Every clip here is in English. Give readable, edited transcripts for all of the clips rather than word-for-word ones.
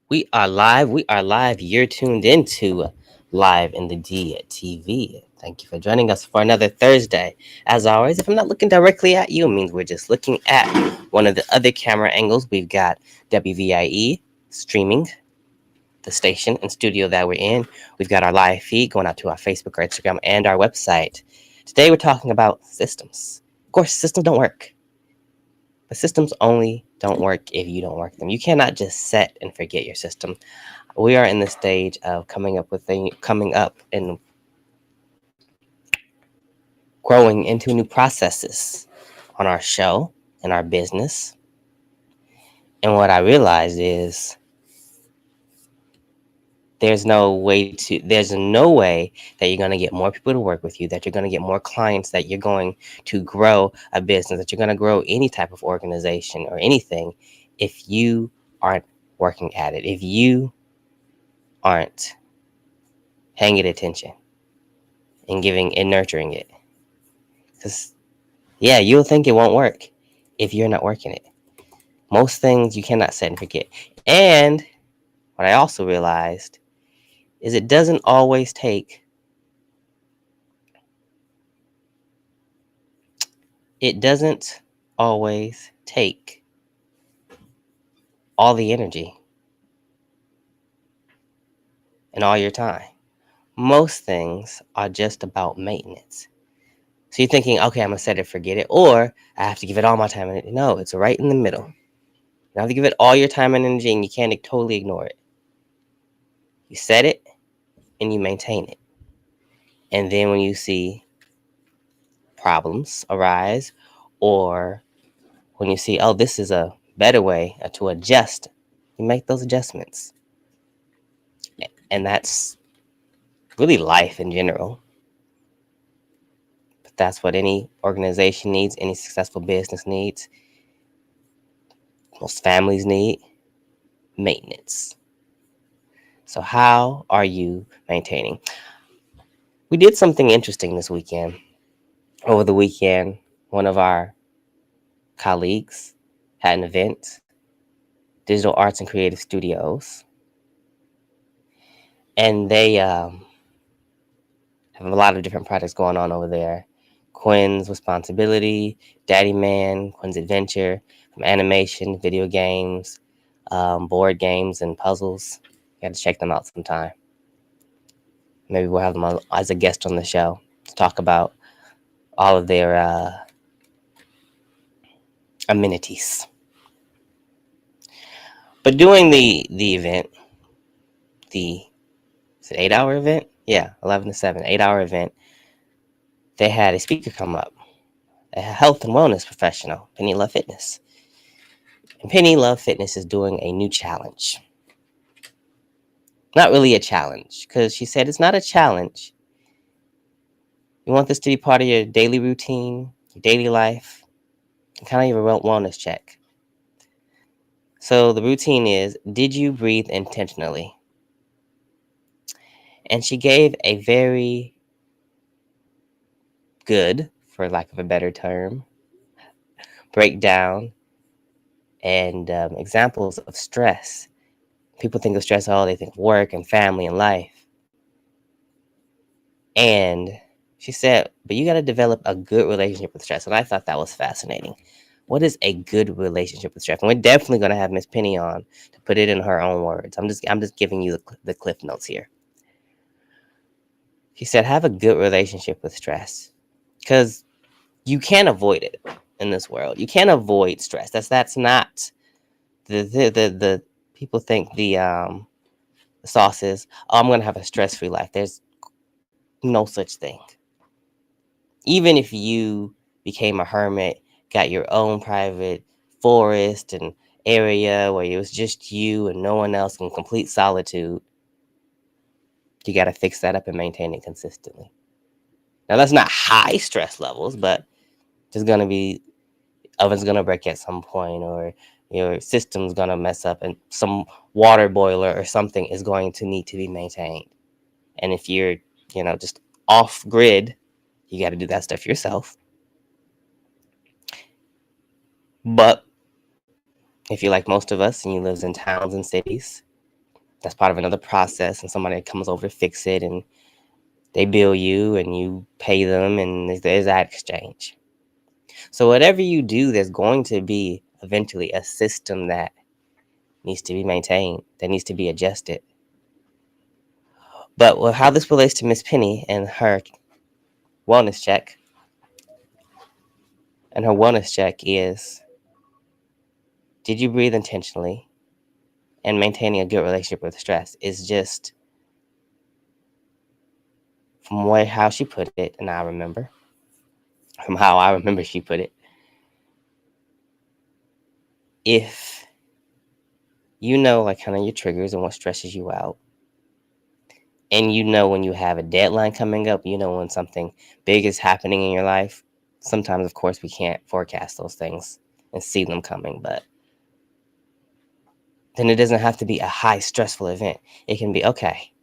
We are live. We are live. You're tuned into Live in the D TV. Thank you for joining us for another Thursday. As always, if I'm not looking directly at you, it means we're just looking at one of the other camera angles. We've got WVIE streaming the station and studio that we're in. We've got our live feed going out to our Facebook, our Instagram, and our website. Today we're talking about systems. Of course, systems don't work. But systems only don't work if you don't work them. You cannot just set and forget your system. We are in the stage of coming up and growing into new processes on our show and our business. And what I realized is there's no way that you're going to get more people to work with you, that you're going to get more clients, that you're going to grow a business, that you're going to grow any type of organization or anything if you aren't working at it, if you aren't paying it attention and giving and nurturing it. Because, yeah, you'll think it won't work if you're not working it. Most things you cannot set and forget. And what I also realized is it doesn't always take all the energy and all your time. Most things are just about maintenance. So you're thinking, okay, I'm gonna set it, forget it, or I have to give it all my time and energy. No, it's right in the middle. You have to give it all your time and energy, and you can't totally ignore it. You set it and you maintain it. And then when you see problems arise, or when you see, oh, this is a better way to adjust, you make those adjustments. And that's really life in general. But that's what any organization needs, any successful business needs, most families need maintenance. So, how are you maintaining? We did something interesting this weekend. Over the weekend, one of our colleagues had an event, Digital Arts and Creative Studios, and they have a lot of different projects going on over there. Quinn's Responsibility, Daddy Man, Quinn's Adventure, from animation, video games, board games, and puzzles. You got to check them out sometime. Maybe we'll have them as a guest on the show to talk about all of their amenities. But during the event, it's an 8-hour event? Yeah, 11 to 7, 8-hour event. They had a speaker come up, a health and wellness professional, Penny Love Fitness. And Penny Love Fitness is doing a new challenge. Not really a challenge, because she said it's not a challenge. You want this to be part of your daily routine, your daily life, and kind of your wellness check. So the routine is, did you breathe intentionally? And she gave a very good, for lack of a better term, breakdown and examples of stress. People think of stress, oh, they think of work and family and life. And she said, but you got to develop a good relationship with stress. And I thought that was fascinating. What is a good relationship with stress? And we're definitely going to have Miss Penny on to put it in her own words. I'm just giving you the cliff notes here. She said, have a good relationship with stress, because you can't avoid it in this world. You can't avoid stress. That's not the people think the sauce is, oh, I'm going to have a stress-free life. There's no such thing. Even if you became a hermit, got your own private forest and area where it was just you and no one else in complete solitude, you got to fix that up and maintain it consistently. Now, that's not high stress levels, but there's going to be, oven's going to break at some point, or your system's going to mess up, and some water boiler or something is going to need to be maintained. And if you're, just off grid, you got to do that stuff yourself. But If you're like most of us and you live in towns and cities, that's part of another process, and somebody comes over to fix it, and they bill you and you pay them, and there's that exchange. So whatever you do, there's going to be eventually a system that needs to be maintained, that needs to be adjusted. But how this relates to Miss Penny and her wellness check, is, did you breathe intentionally? And maintaining a good relationship with stress is just, from how she put it, and from how I remember she put it, if you know, like, kind of your triggers and what stresses you out, and you know when you have a deadline coming up, you know when something big is happening in your life. Sometimes, of course, we can't forecast those things and see them coming, but then it doesn't have to be a high stressful event. It can be, okay,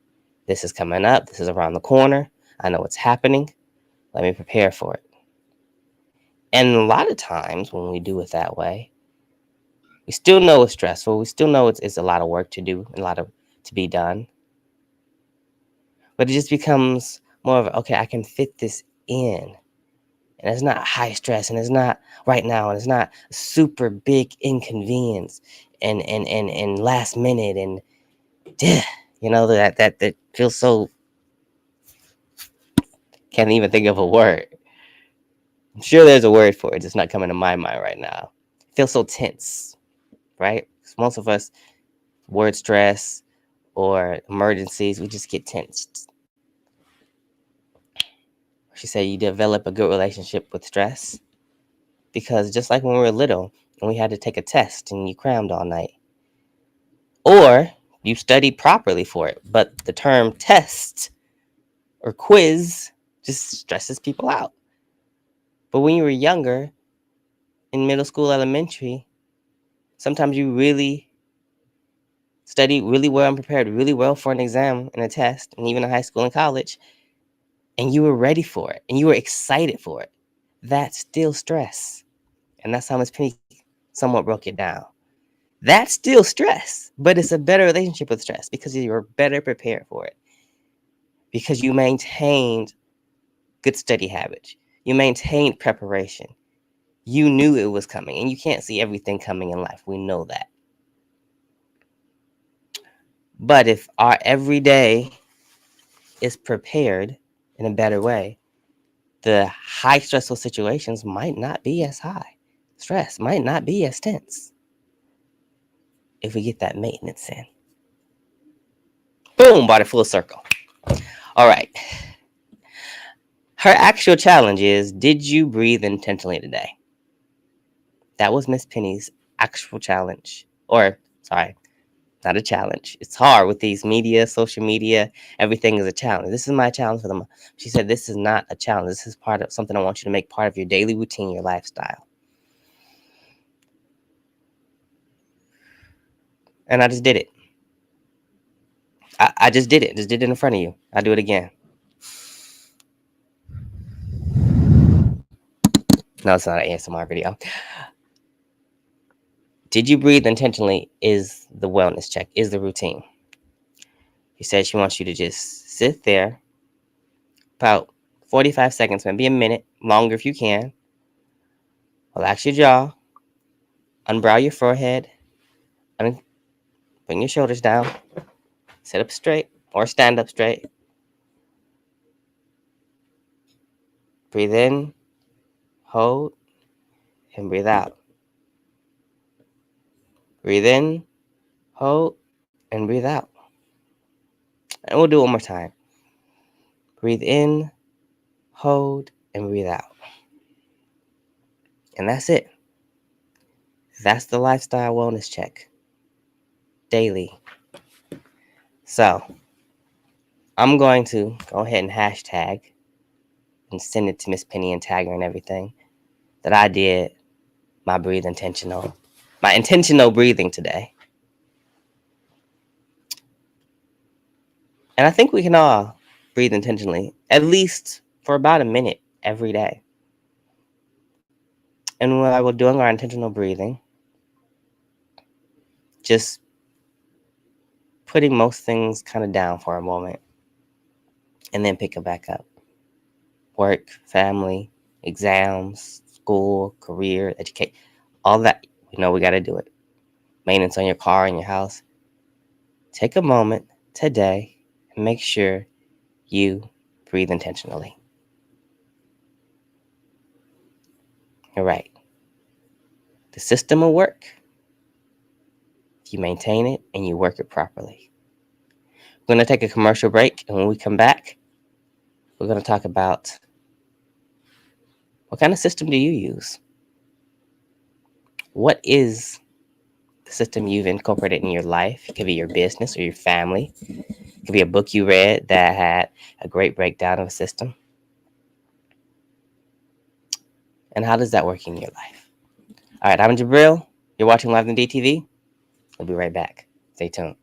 this is coming up, this is around the corner, I know what's happening, let me prepare for it. And a lot of times when we do it that way, we still know it's stressful, we still know it's a lot of work to do, a lot of to be done, but it just becomes more of, okay, I can fit this in. And it's not high stress, and it's not right now, and it's not super big inconvenience and last minute, and that feels so, can't even think of a word. I'm sure there's a word for it, it's not coming to my mind right now. It feels so tense, right? Most of us, word stress or emergencies, we just get tensed. She said you develop a good relationship with stress because just like when we were little and we had to take a test and you crammed all night, or you studied properly for it, but the term test or quiz just stresses people out. But when you were younger, in middle school, elementary, sometimes you really studied really well and prepared really well for an exam and a test, and even in high school and college, and you were ready for it, and you were excited for it. That's still stress. And that's how Miss Penny somewhat broke it down. That's still stress, but it's a better relationship with stress because you're better prepared for it. Because you maintained good study habits. You maintained preparation. You knew it was coming, and you can't see everything coming in life. We know that. But if our everyday is prepared in a better way, the high stressful situations might not be as high. Stress might not be as tense if we get that maintenance in. Boom, brought it full circle. All right. Her actual challenge is, did you breathe intentionally today? That was Miss Penny's actual challenge. Or, sorry, not a challenge. It's hard with these media, social media. Everything is a challenge. This is my challenge for them. She said, this is not a challenge. This is part of something I want you to make part of your daily routine, your lifestyle. And I just did it. I just did it. Just did it in front of you. I'll do it again. No, it's not an ASMR video. Did you breathe intentionally is the wellness check, is the routine. She said she wants you to just sit there about 45 seconds, maybe a minute, longer if you can. Relax your jaw, unbrow your forehead, bring your shoulders down, sit up straight or stand up straight. Breathe in, hold, and breathe out. Breathe in, hold, and breathe out. And we'll do it one more time. Breathe in, hold, and breathe out. And that's it. That's the lifestyle wellness check. Daily. So, I'm going to go ahead and hashtag and send it to Miss Penny and tag her and everything that I did my intentional breathing today. And I think we can all breathe intentionally, at least for about a minute every day. And while we're doing our intentional breathing, just putting most things kind of down for a moment and then pick it back up. Work, family, exams, school, career, educate, all that. We know we got to do it. Maintenance on your car and your house. Take a moment today and make sure you breathe intentionally. You're right. The system will work if you maintain it and you work it properly. We're going to take a commercial break, and when we come back, we're going to talk about what kind of system do you use? What is the system you've incorporated in your life? It could be your business or your family. It could be a book you read that had a great breakdown of a system. And how does that work in your life? All right, I'm Jabril. You're watching Live on DTV. We'll be right back. Stay tuned.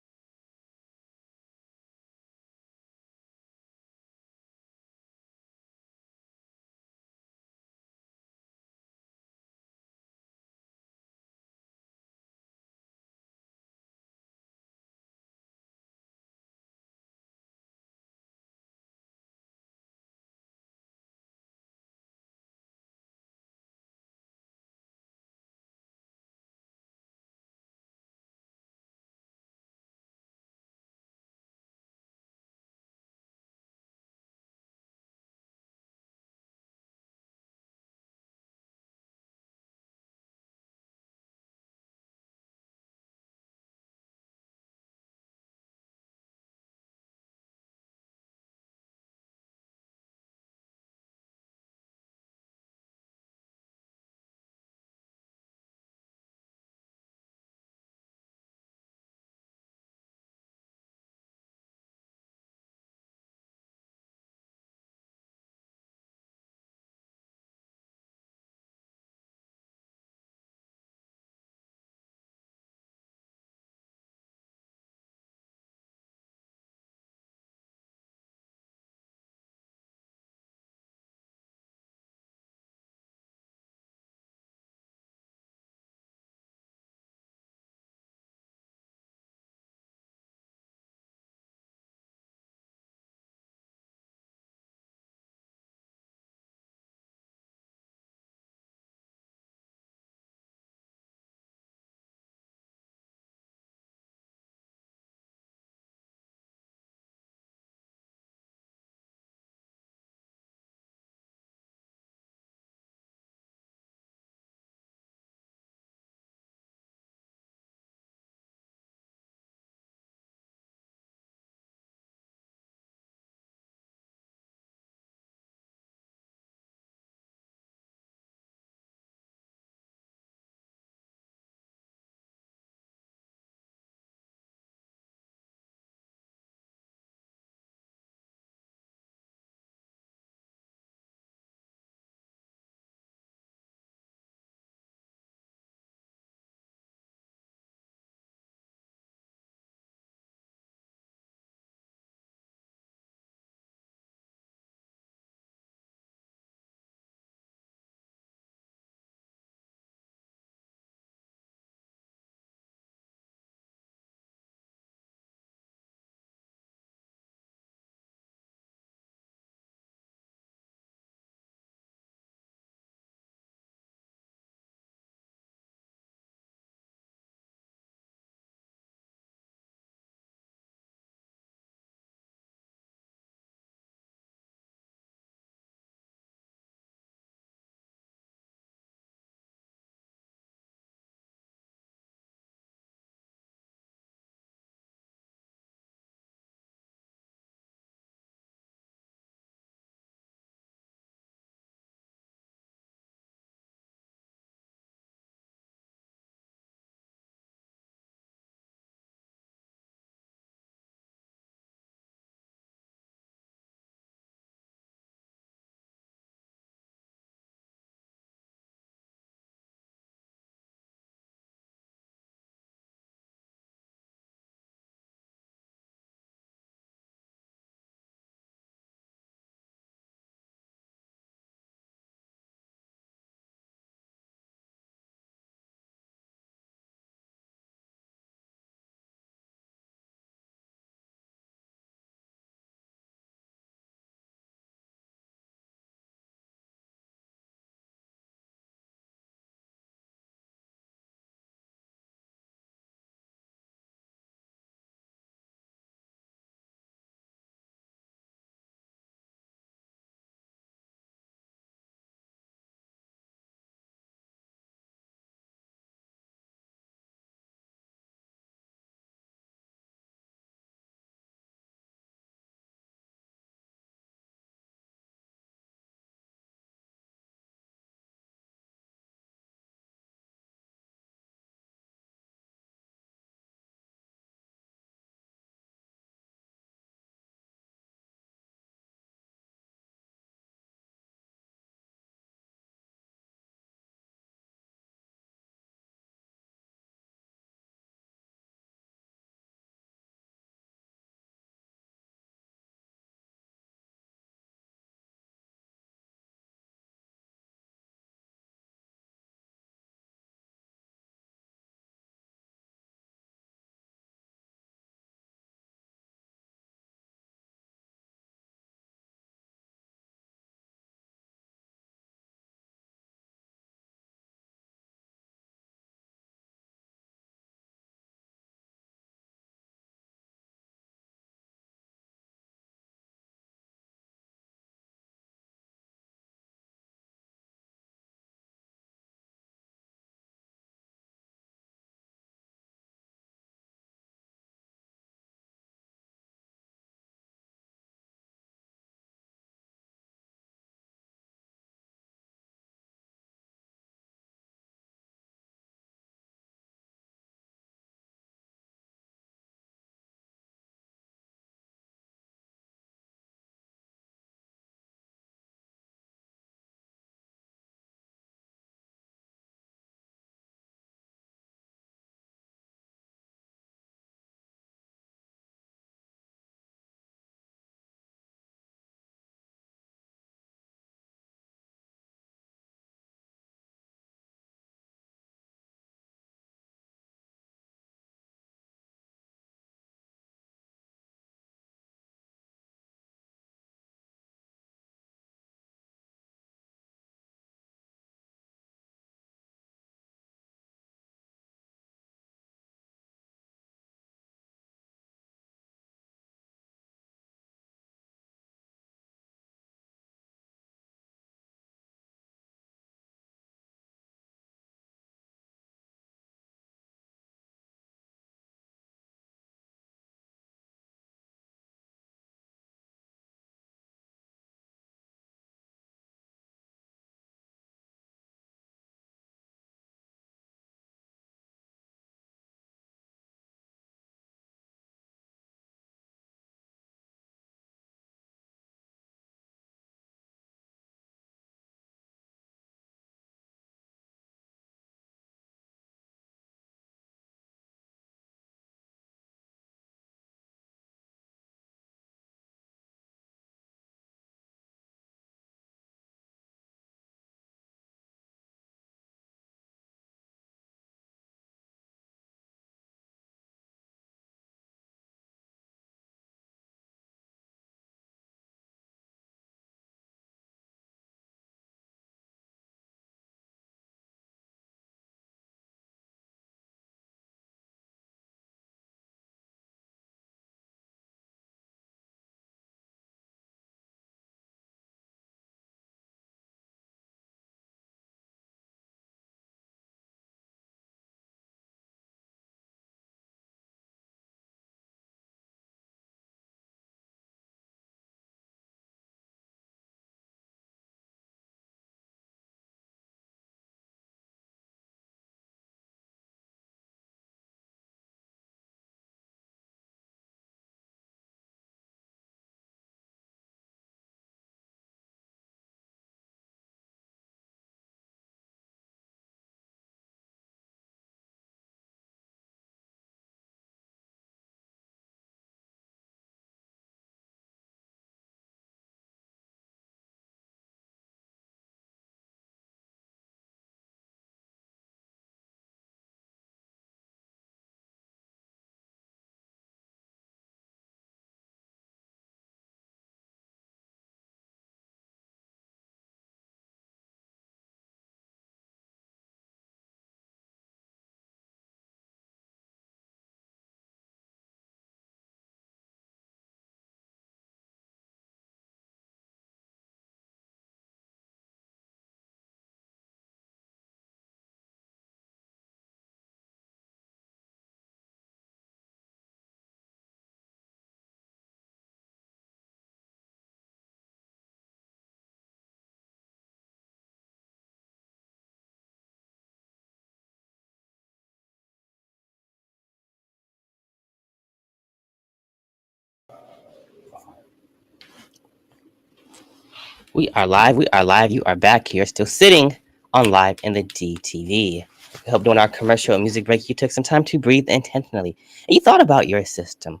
We are live. We are live. You are back here, still sitting on live in the DTV. We hope during our commercial and music break, you took some time to breathe intentionally and you thought about your system.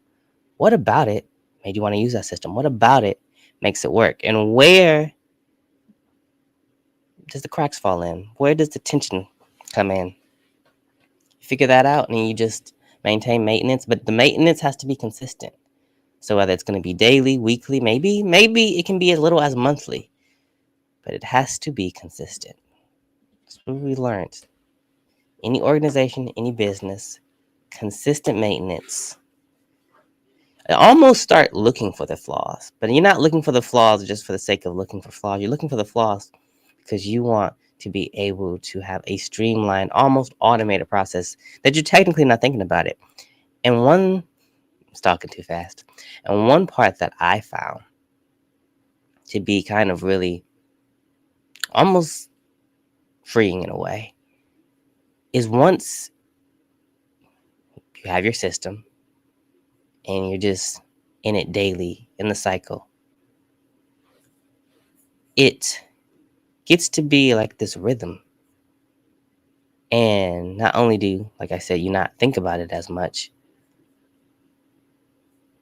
What about it made you want to use that system? What about it makes it work? And where does the cracks fall in? Where does the tension come in? Figure that out and you just maintain maintenance, but the maintenance has to be consistent. So whether it's going to be daily, weekly, maybe it can be as little as monthly, but it has to be consistent. That's what we learned. Any organization, any business, consistent maintenance. I almost start looking for the flaws, but you're not looking for the flaws just for the sake of looking for flaws. You're looking for the flaws because you want to be able to have a streamlined, almost automated process that you're technically not thinking about it. And I'm talking too fast. And one part that I found to be kind of really almost freeing in a way is once you have your system and you're just in it daily in the cycle, it gets to be like this rhythm. And not only do, like I said, you not think about it as much,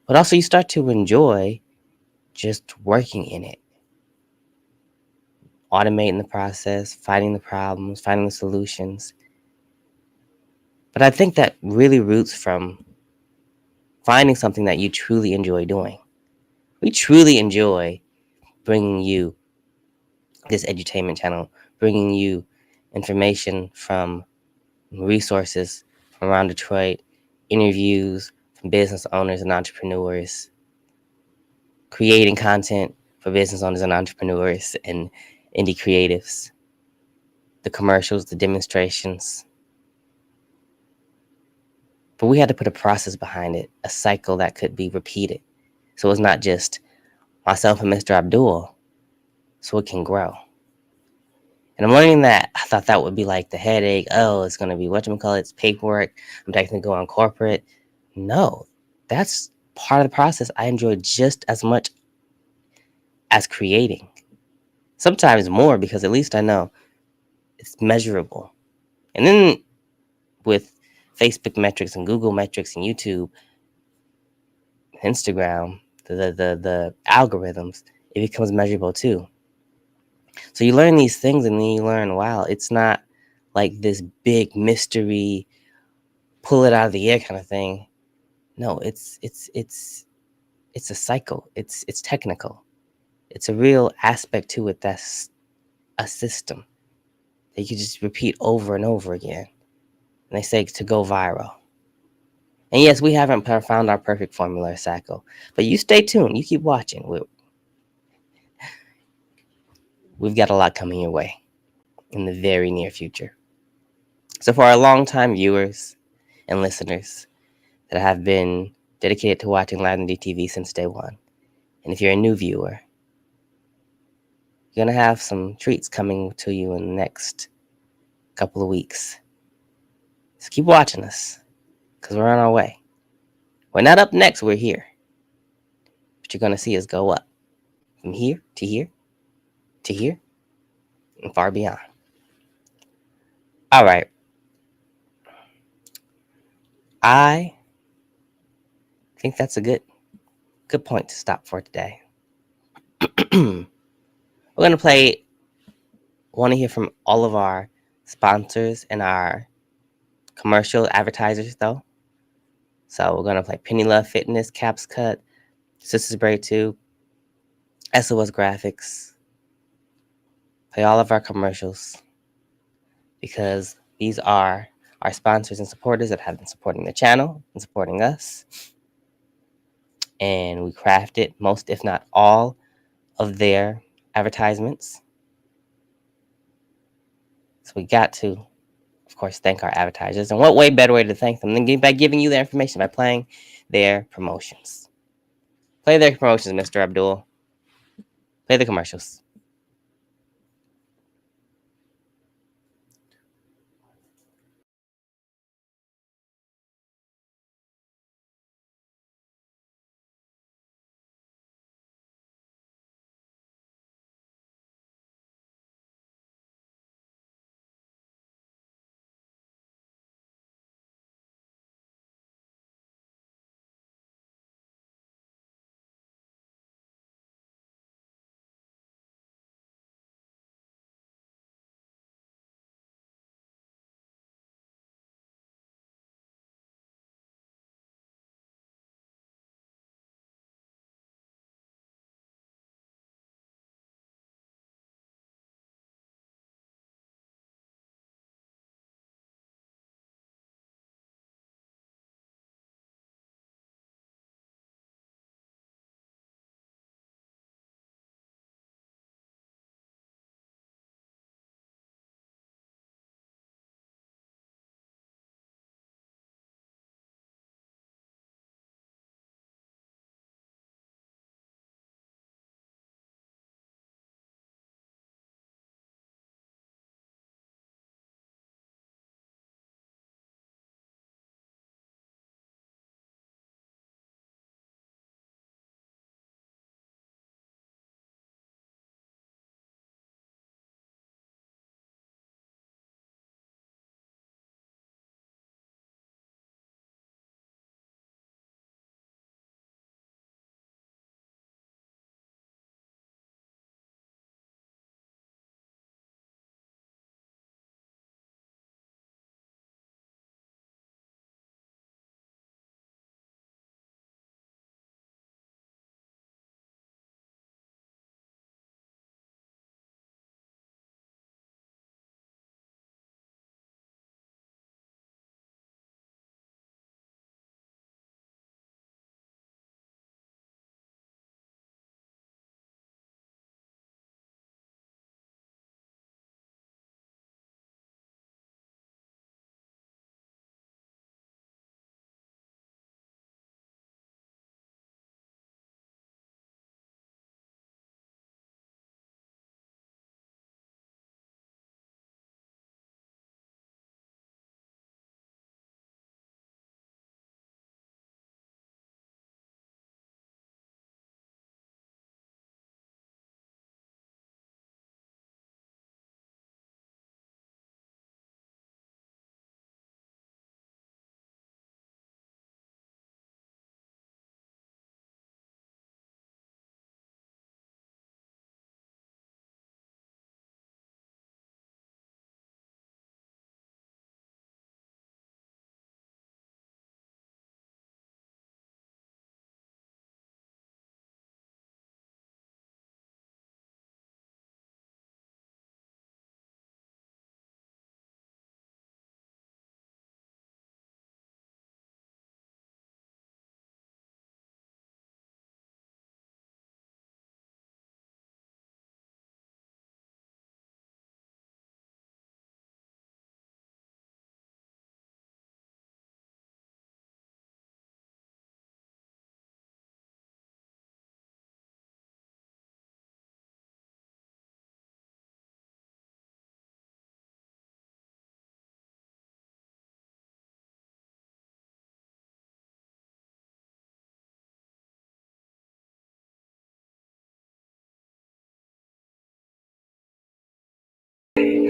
but also you start to enjoy just working in it, automating the process, finding the problems, finding the solutions. But I think that really roots from finding something that you truly enjoy doing. We truly enjoy bringing you this edutainment channel, bringing you information from resources from around Detroit, interviews from business owners and entrepreneurs, creating content for business owners and entrepreneurs and indie creatives, the commercials, the demonstrations. But we had to put a process behind it, a cycle that could be repeated. So it's not just myself and Mr. Abdul, so it can grow. And I'm learning that I thought that would be like the headache. Oh, it's going to be whatchamacallit, it's paperwork. I'm technically going corporate. No, that's part of the process I enjoy just as much as creating. Sometimes more because at least I know it's measurable. And then with Facebook metrics and Google metrics and YouTube, Instagram, the algorithms, it becomes measurable too. So you learn these things and then you learn, wow, it's not like this big mystery, pull it out of the air kind of thing. No, it's a cycle. It's technical. It's a real aspect to it that's a system that you just repeat over and over again. And they say to go viral. And yes, we haven't found our perfect formula or cycle, but you stay tuned. You keep watching. We've got a lot coming your way in the very near future. So for our longtime viewers and listeners that have been dedicated to watching Live on DTV since day one, and if you're a new viewer, you're going to have some treats coming to you in the next couple of weeks. So keep watching us because we're on our way. We're not up next, we're here. But you're going to see us go up from here to here to here and far beyond. All right. I think that's a good point to stop for today. We're going to play. Want to hear from all of our sponsors and our commercial advertisers, though. So we're going to play Penny Love Fitness, Caps Cut, Sisters Braid 2, SOS Graphics. Play all of our commercials because these are our sponsors and supporters that have been supporting the channel and supporting us. And we crafted most, if not all, of their advertisements. So we got to, of course, thank our advertisers. And what way better way to thank them than by giving you their information by playing their promotions. Play their promotions, Mr. Abdul. Play the commercials.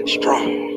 strong.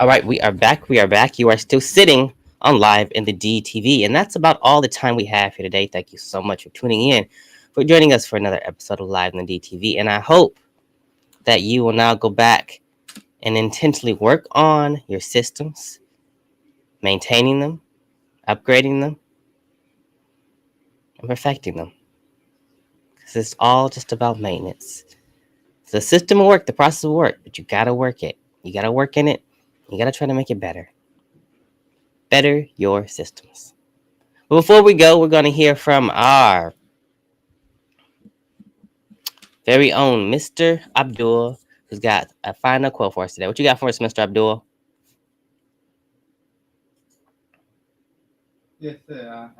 All right, we are back. We are back. You are still sitting on Live in the DTV. And that's about all the time we have here today. Thank you so much for tuning in, for joining us for another episode of Live in the DTV. And I hope that you will now go back and intentionally work on your systems, maintaining them, upgrading them, and perfecting them. Because it's all just about maintenance. The system will work, the process will work, but you got to work it. You got to work in it. You got to try to make it better. Better your systems. But before we go, we're going to hear from our very own Mr. Abdul, who's got a final quote for us today. What you got for us, Mr. Abdul? Yes, sir.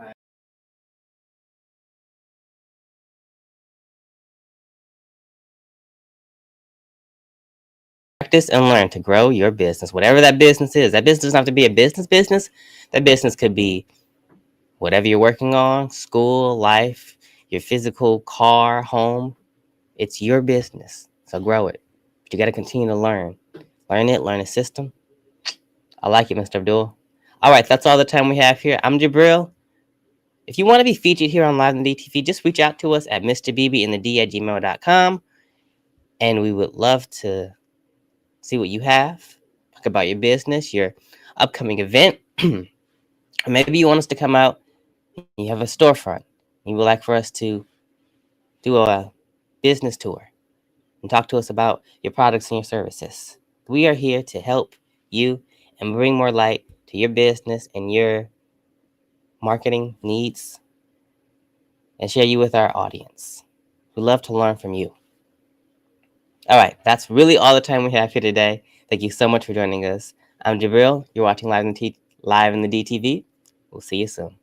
Practice and learn to grow your business, whatever that business is. That business doesn't have to be a business. That business could be whatever you're working on, school, life, your physical car, home. It's your business. So grow it. But you got to continue to learn. Learn it, learn a system. I like it, Mr. Abdul. All right, that's all the time we have here. I'm Jabril. If you want to be featured here on Live in the DTV, just reach out to us at mrbb@gmail.com. And we would love to see what you have. Talk about your business, your upcoming event. Or maybe you want us to come out. You have a storefront. You would like for us to do a business tour and talk to us about your products and your services. We are here to help you and bring more light to your business and your marketing needs and share you with our audience. We love to learn from you. All right, that's really all the time we have here today. Thank you so much for joining us. I'm Jabril. You're watching Live in the DTV. We'll see you soon.